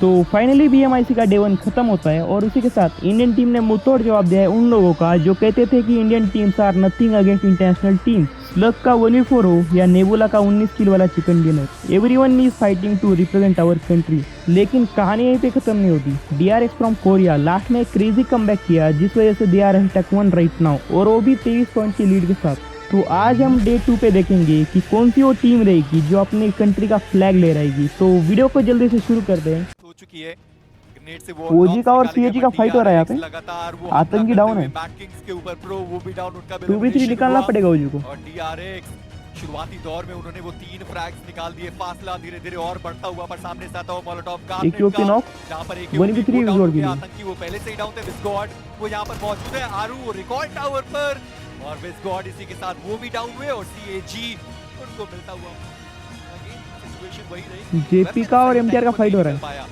तो फाइनली बीएमआईसी का डे 1 खत्म होता है और उसी के साथ इंडियन टीम ने मुंहतोड़ जवाब दिया है उन लोगों का जो कहते थे कि Indian teams are nothing against international team. Slug का 1v4 हो या नेबुला का 19 किल वाला chicken dinner, everyone is fighting to represent our country. लेकिन कहानी यहीं पे खत्म नहीं होती। डीआरएक्स फ्रॉम कोरिया लास्ट में एक क्रेजी कमबैक किया जिस वजह से दे आर #1 राइट नाउ और वो भी 23 पॉइंट की लीड के साथ। तो आज हम डे 2 पे देखेंगे कि कौन सी वो टीम रहेगी जो अपनी कंट्री का फ्लैग ले रहेगी। तो वीडियो को जल्दी से शुरू कर दें। हो चुकी है ग्रेनेड से वो ओजी का और सीएजी का फाइट हो रहा है यहाँ पे। लगातार वो आतंकी डाउन है। बैकिंग्स के ऊपर प्रो वो भी डाउन, उनका 2v3 निकालना पड़ेगा ओजी को। और डीआरएक्स शुरुआती दौर में उन्होंने वो 3 फ्रैग्स निकाल दिए, फासला धीरे-धीरे और बढ़ता हुआ, पर सामने से आता हुआ मोलोटोव का एक ओपी नॉक, जहां पर एक 1v3 जोड़ दिया। आतंकी वो पहले से ही डाउन थे। विस्गॉड वो यहां पर मौजूद है, आरू रिकॉर्ड टावर पर, और विस्गॉड इसी के साथ वो भी डाउन हुए और सीएजी उनको मिलता हुआ। सिचुएशन वही रही, जेपी का और एमटीआर का फाइट हो रहा है।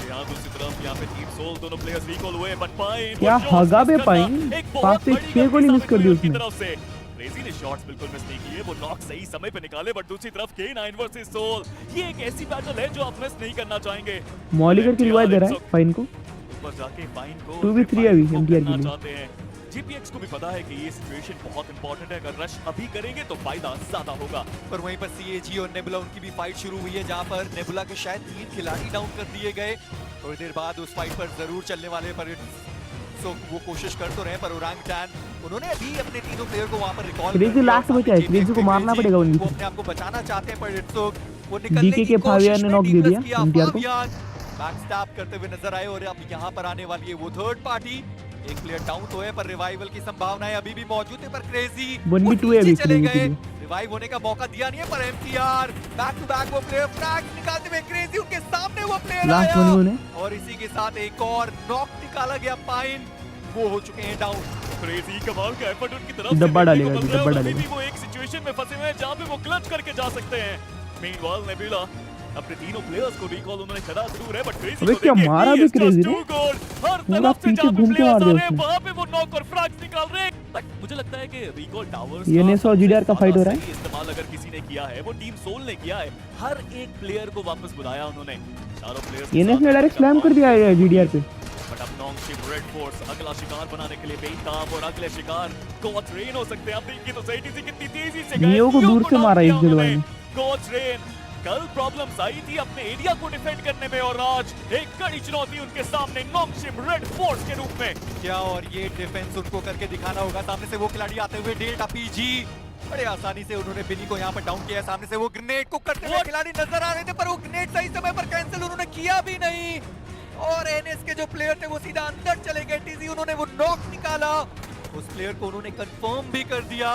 यहाँ दूसरी तरफ यहाँ पे टीम सोल दोनों प्लेयर्स रिकॉल हुए, बट पाइन क्या हगा पे पाइन 5 से 6 गोली मिस कर दी उसने। क्रेजी ने शॉट्स बिल्कुल मिस नहीं किए, वो नॉक सही समय पे निकाले, बट दूसरी तरफ K9 वर्सेस सोल, ये एक ऐसी बैटल है जो आप मिस नहीं करना चाहेंगे। मॉलिकर की रिवाइव दे रहा है पाइन को। ऊपर जाके पाइन को 2v3 अभी एमटीआर के लिए। जीपीएक्स को भी पता है कि ये सिचुएशन बहुत इंपॉर्टेंट है, अगर रश अभी करेंगे तो फायदा ज्यादा होगा। पर वहीं पर सीएजी और नेबुला उनकी भी फाइट शुरू हुई है, जहां पर नेबुला के शायद 3 खिलाड़ी डाउन कर दिए गए। थोड़ी देर बाद उस फाइट पर जरूर चलने वाले, पर वो कोशिश कर तो रहे, पर ओरांगटैन उन्होंने अभी अपने तीनों प्लेयर को वहां पर रिकॉल कर क्रेजी लास्ट में क्या है, क्रेजी को मारना पड़ेगा उनको। वो अपने आप को बचाना चाहते हैं, पर इट्स वो निकलने डीके के की फावियर ने नॉक दे दिया इंडिया को, बैक स्टैप करते हुए नजर आए। और अब यहां पर आने वाली है वो थर्ड पार्टी। एक प्लेयर डाउन तो है, पर रिवाइवल की संभावनाएं अभी भी मौजूद है, पर क्रेजी 1v2 है अभी चले गए, रिवाइव होने का मौका दिया नहीं है। पर एमटीआर बैक टू बैक वो प्लेयर फ्रैग निकालते हुए क्रेजी उनके सामने वो प्लेयर आया, और इसी के साथ एक और नॉक निकाला गया। पाइन वो हो चुके हैं डाउन। क्रेजी कमाल का एफर्ट उनकी तरफ डब्बा डालेगा, डब्बा डालेगा। अभी भी वो एक सिचुएशन में फंसे हुए हैं जहां पे वो क्लच करके जा सकते हैं। मीनवाइल नेबुला अपने तीनों प्लेयर्स को रिकॉल उन्होंने करा जरूर है, बट क्रेजी अबे क्या मारा भी क्रेजी ने, हर तरफ से जहां घूम के मार दिया उसने। वहां पे वो नॉक और फ्रैग्स निकाल रहे हैं। बट मुझे लगता है कि रिकॉल टावर्स ये नेस और जीडीआर का फाइट हो रहा है। इस्तेमाल अगर किसी ने किया है वो टीम सोल ने किया है, हर एक प्लेयर को वापस बुलाया उन्होंने, चारों प्लेयर्स। ये नेस ने डायरेक्ट स्लैम कर दिया है जीडीआर पे। बट अब नॉन्गशिप रेड फोर्स अगला शिकार बनाने के लिए बेताब, और अगले शिकार गॉड रेन हो सकते हैं। आप देखिए तो सही टीसी कितनी तेजी से गए, नियो को दूर से मारा इस जलवायु में। गॉड रेन कल प्रॉब्लम्स आई थी अपने एरिया को डिफेंड करने में, और आज एक कड़ी चुनौती उनके सामने नॉन्गशिप रेड फोर्स के रूप में। क्या और ये डिफेंस उनको करके दिखाना होगा। सामने से वो खिलाड़ी आते हुए डेल्टा पीजी, बड़े आसानी से उन्होंने बिनी को यहाँ पर डाउन किया। सामने से वो ग्रेनेड को करते हुए खिलाड़ी नजर आ रहे थे, पर वो ग्रेनेड सही समय पर कैंसिल उन्होंने किया भी नहीं, और एनएस के जो प्लेयर थे वो सीधा अंदर चले गए। टीजी उन्होंने वो नॉक निकाला, उस प्लेयर को उन्होंने कंफर्म भी कर दिया।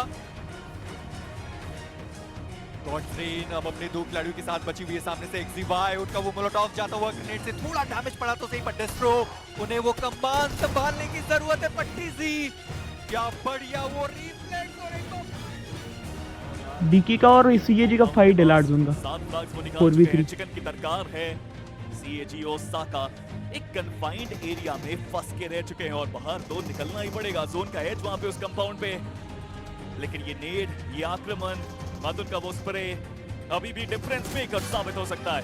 गॉडफ्रेन अब अपने 2 खिलाड़ियों के साथ बची हुई है। सामने से एक्सिवाई, उनका वो मोलोटॉव जाता हुआ ग्रेनेड से थोड़ा डैमेज पड़ा तो सही, पर डेस्ट्रो उन्हें वो कमान संभालने की जरूरत है। पट्टीजी क्या बढ़िया वो रिफ्लेक्ट, और एक डीके का और सीएजी का फाइट है लार्ड जोन का 7 फ्लैग्स वो निकाल चुके हैं। चिकन की दरकार है। सीएजी ओसाका एक कन्फाइंड एरिया में फंस के रह चुके हैं, और बाहर तो निकलना ही पड़ेगा। जोन का एज वहां पे उस कंपाउंड पे, लेकिन ये नेड, ये आक्रमण, मातुन का वो स्प्रे अभी भी डिफरेंस मेकर साबित हो सकता है।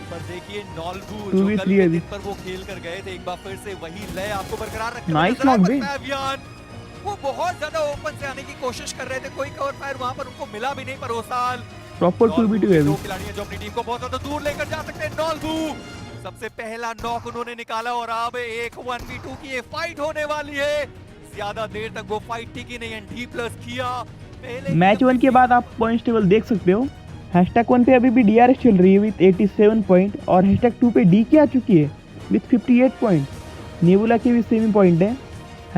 पर देखिए नॉल्बू जो कल के दिन पर वो खेल कर गए थे, एक बार फिर से वही लय आपको बरकरार रखना। नाइस नॉक भी। वो बहुत ज्यादा ओपन से आने की कोशिश कर रहे थे, कोई कवर फायर वहां पर उनको मिला भी नहीं, पर ओसाल प्रॉपर 2v2 है। 2 खिलाड़ी हैं जो अपनी टीम को बहुत ज्यादा दूर लेकर जा सकते हैं। नॉल्बू सबसे पहला नॉक उन्होंने निकाला, और अब एक 1v2 की ये फाइट होने वाली है। ज्यादा देर तक वो फाइट टिकी नहीं, D+ किया। मैच 1 के बाद आप पॉइंट्स टेबल देख सकते हो। #1 पे अभी भी डीआरएस चल रही है विद 87 पॉइंट, और #2 पे डीके आ चुकी है विद 58 पॉइंट। नेबुला के भी सेम पॉइंट है।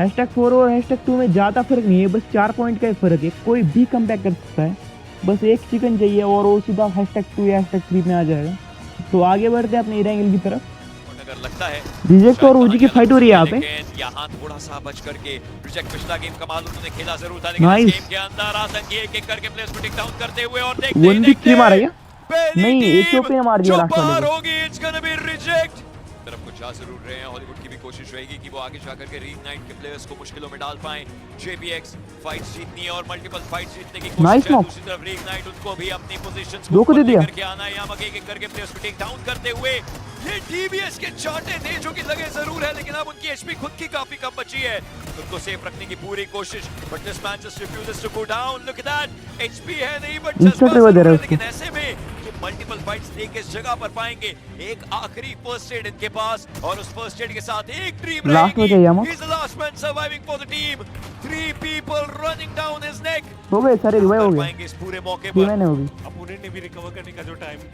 #4 और #2 में ज़्यादा फर्क नहीं है, बस 4 पॉइंट का ही फर्क है। कोई भी कमबैक कर सकता है, बस एक चिकन चाहिए और वो सीधा #2 या #3 में आ जाएगा। तो आगे बढ़ते हैं अपने एरिया की तरफ। अगर लगता है रिजेक्ट और ओजी की फाइट हो रही है यहाँ पे। यहाँ थोड़ा सा बच करके रिजेक्ट पिछला गेम कमाल उन्होंने खेला जरूर था, लेकिन इस गेम के अंदर आतंकी एक-एक करके प्लेयर्स को टिक डाउन करते हुए, और देखते हैं 1v3 मारा क्या? नहीं, एक पे मार दिया लास्ट वाले को। होगी, इट्स गोना बी रिजेक्ट। तरफ कुछ जा जरूर रहे हैं। हॉलीवुड की भी कोशिश रहेगी कि वो आगे जाकर के रीइग्नाइट के प्लेयर्स को मुश्किलों में डाल पाएं। JPX फाइट्स जीतनी है और मल्टीपल फाइट्स जीतने की Nice कोशिश है। knock. दूसरी तरफ रीइग्नाइट उनको भी अपनी पोजीशंस दो को दे दिया। करके आना है। यहाँ एक एक करके प्लेयर्स को टेक डाउन करते हुए ये DBS के चांटे थे जो कि लगे जरूर है, लेकिन अब उनकी HP खुद की काफी कम बची है। उनको सेफ रखने की पूरी कोशिश, but this man just refuses to go down. Look at that, HP है नहीं बट Instant revive दे रहा है उसको। लेकिन ऐसे में ये मल्टीपल फाइट्स लेके इस जगह पर पाएंगे। एक आखिरी फर्स्ट एड इनके पास और उस फर्स्ट एड के साथ एक ड्रीम Last में चाहिए हम। He's the last man surviving for the team. 3 people running down his neck. हो गए सारे रिवाइव हो गए। पाएंगे इस पूरे मौके टीम पर। ने होगी। अपोनेंट ने भी रिकवर करने का जो टाइम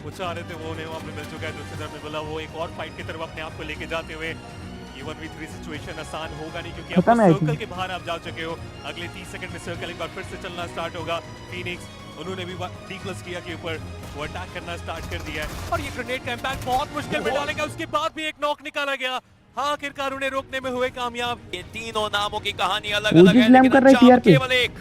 वो चाह रहे थे वो उन्हें वहाँ पे मिल चुका है। दूसरी तरफ में बोला वो एक और फाइट की तरफ अपने आप को लेके जाते हुए ये 1v3 सिचुएशन आसान होगा नहीं, क्योंकि खत्म है अब I think। सर्कल के बाहर आप जा चुके हो। अगले 30 सेकंड में सर्कल एक बार फिर से चलना स्टार्ट होगा। फीनिक्स उन्होंने भी D+ किया के ऊपर वो अटैक करना स्टार्ट कर दिया है और ये ग्रेनेड का इम्पैक्ट बहुत मुश्किल में डालेगा। उसके बाद भी एक नॉक निकाला गया। हाँ, आखिरकार उन्हें रोकने में हुए कामयाब। ये तीनों नामों की कहानी अलग अलग है, स्लैम लेकिन कर रहा है अंजाम TR पे। केवल एक।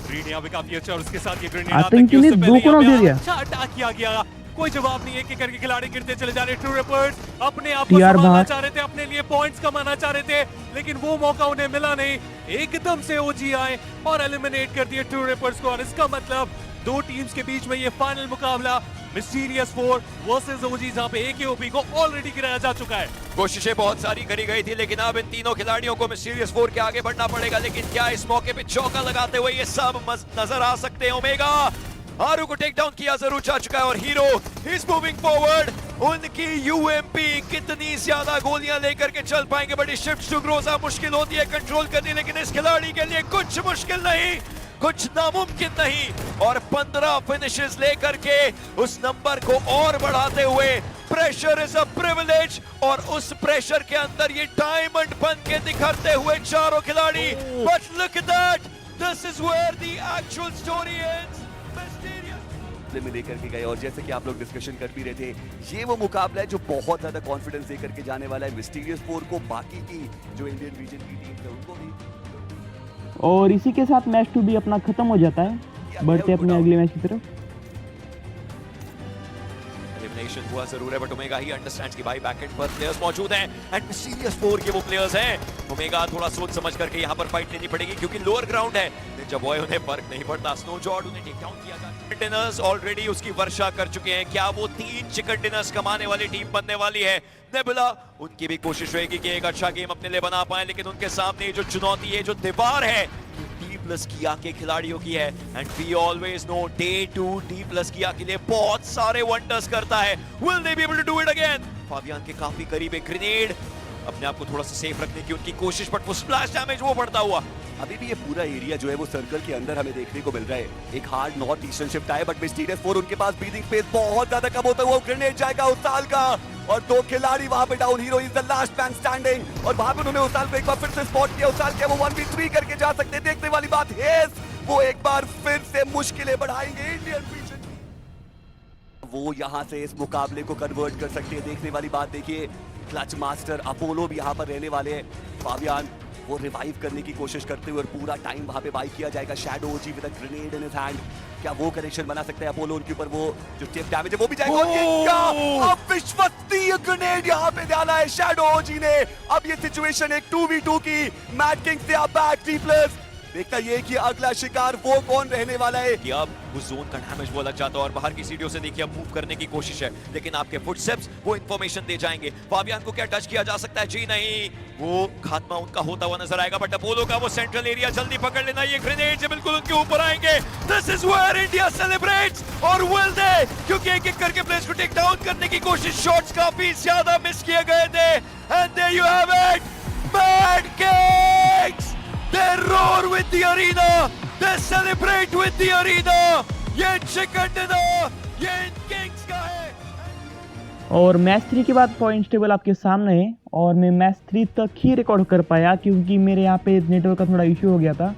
रीड यहाँ पे काफी अच्छा और उसके साथ ये ग्रेनेड आतंकी ने दो को नॉक दे दिया। अच्छा अटैक किया गया। कोई जवाब नहीं है कि करके खिलाड़ी गिरते चले जा रहे। ट्रू रिपर्स अपने आप को TR संभालना बाहर। चाह रहे थे, अपने लिए पॉइंट्स कमाना चाह रहे थे, लेकिन वो मौका उन्हें मिला नहीं। एकदम से OG आए और एलिमिनेट कर दिए ट्रू रिपर्स को। और इसका मतलब दो टीम्स के बीच में ये फाइनल मुकाबला मिस्टीरियस 4 वर्सेस OG, जहां पे AKOP को ऑलरेडी गिराया जा चुका है। कोशिशें बहुत सारी करी गई थी, लेकिन अब इन तीनों खिलाड़ियों को मिस्टीरियस 4 के आगे बढ़ना पड़ेगा। लेकिन क्या इस मौके पे चौका लगाते हुए ये सब नजर आ सकते हैं? ओमेगा हारू को टेक डाउन किया जरूर जा चुका है और हीरो इज मूविंग फॉरवर्ड। उनकी UMP कितनी ज्यादा गोलियां लेकर के चल पाएंगे, बड़ी शिफ्ट टू ग्रोजा मुश्किल होती है कंट्रोल करनी, लेकिन इस खिलाड़ी के लिए कुछ मुश्किल नहीं, कुछ नामुमकिन नहीं। और 15 फिनिशेस लेकर के उस नंबर को और बढ़ाते हुए प्रेशर इज अ प्रिविलेज, और उस प्रेशर के अंदर ये डायमंड बन के निखरते हुए चारों खिलाड़ी। But look at that, this is where the actual story ends. में लेकर के गए और जैसे कि आप लोग डिस्कशन कर भी रहे थे, ये वो मुकाबला है जो बहुत ज्यादा कॉन्फिडेंस देकर के जाने वाला है मिस्टीरियस 4 को, बाकी की जो इंडियन रीजन की टीम है उनको भी। और इसी के साथ मैच 2 भी अपना खत्म हो जाता है। बढ़ते अपने अगले मैच की तरफ। एलिमिनेशन हुआ जरूर है, बट ओमेगा ही अंडरस्टैंड्स कि भाई बैकएंड पर प्लेयर्स मौजूद हैं एंड मिस्टीरियस 4 के वो प्लेयर्स हैं। ओमेगा थोड़ा सोच समझ करके यहाँ पर फाइट लेनी पड़ेगी, क्योंकि लोअर ग्राउंड है। निंजा बॉय उन्हें फर्क नहीं पड़ता, स्नो जॉर्ड उन्हें टेक डाउन किया जाता है। डिनर्स ऑलरेडी उसकी वर्षा कर चुके हैं। क्या वो 3 चिकन डिनर्स कमाने वाली टीम बनने वाली है? नेबुला उनकी भी कोशिश रहेगी कि एक अच्छा गेम अपने लिए बना पाए, लेकिन उनके सामने जो चुनौती है, जो दीवार है, D+ किया के खिलाड़ियों की है। And we always know day 2 D+ किया के लिए बहुत सारे वंडर्स करता है। Will they be able to do it again? Fabian के काफी करीब है ग्रेनेड, अपने आप को थोड़ा सा सेफ रखने की उनकी कोशिश, बट वो स्प्लैश डैमेज वो बढ़ता हुआ। अभी भी ये पूरा एरिया जो है वो सर्कल के अंदर हमें देखने को मिल रहा है। एक हार्ड नॉर्थ ईस्टर्न शिफ्ट आया, बट मिस्टीरियस 4 उनके पास ब्रीदिंग स्पेस बहुत ज्यादा कम होता हुआ ग्रेनेड जाएगा उसाल का, और 2 खिलाड़ी वहां पे down. Hero is the last man standing, और वहां पे उन्होंने उसाल को एक बार फिर से स्पॉट किया। उसाल क्या वो 1v3 करके जा सकते हैं? देखने वाली बात है, वो एक बार फिर से मुश्किलें बढ़ाएंगे इंडियन रीजन। वो यहां से इस मुकाबले को कन्वर्ट कर सकते हैं। देखने वाली बात देखिए, क्लच मास्टर अपोलो भी यहाँ पर रहने वाले हैं। फाबियान वो रिवाइव करने की कोशिश करते हुए और पूरा टाइम वहां पे बाई किया जाएगा। Shadow OG with a grenade in his hand, क्या वो कनेक्शन बना सकता है अपोलो उनके ऊपर? वो जो टिप डैमेज है वो भी जाएगा। और ये क्या अविश्वसनीय ग्रेनेड यहाँ पे डाला है शैडो OG ने। अब ये सिचुएशन एक 2v2 की, मैट किंग्स से अब बैक D+। देखता ये कि अगला शिकार वो कौन रहने वाला है। कि अब उस जोन का डैमेज वो लग जाता है और बाहर की सीढ़ियों से देखिए अब मूव करने की कोशिश है, लेकिन आपके फुटस्टेप्स वो इंफॉर्मेशन दे जाएंगे। फाबियान को क्या टच किया जा सकता है? जी नहीं, वो खात्मा उनका होता हुआ नजर आएगा। बट अपोलो का वो सेंट्रल एरिया जल्दी पकड़ लेना, ये ग्रेनेड से बिल्कुल उनके ऊपर आएंगे। This is where India celebrates, और विल दे? क्योंकि एक एक करके प्लेयर्स को टेक डाउन करने की कोशिश, शॉट्स काफी ज्यादा मिस किए गए थे। And there you have it, mad kings, they roar with the arena, they celebrate with the arena। ये चिकन डिनर ये किंग्स का है। और मैच 3 के बाद पॉइंट्स टेबल आपके सामने है, और मैं मैच 3 तक ही रिकॉर्ड कर पाया क्योंकि मेरे यहाँ पे नेटवर्क का थोड़ा इशू हो गया था।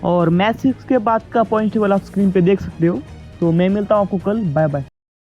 और मैच 6 के बाद का पॉइंट्स टेबल आप स्क्रीन पे देख सकते हो। तो मैं मिलता हूँ आपको कल, बाय बाय।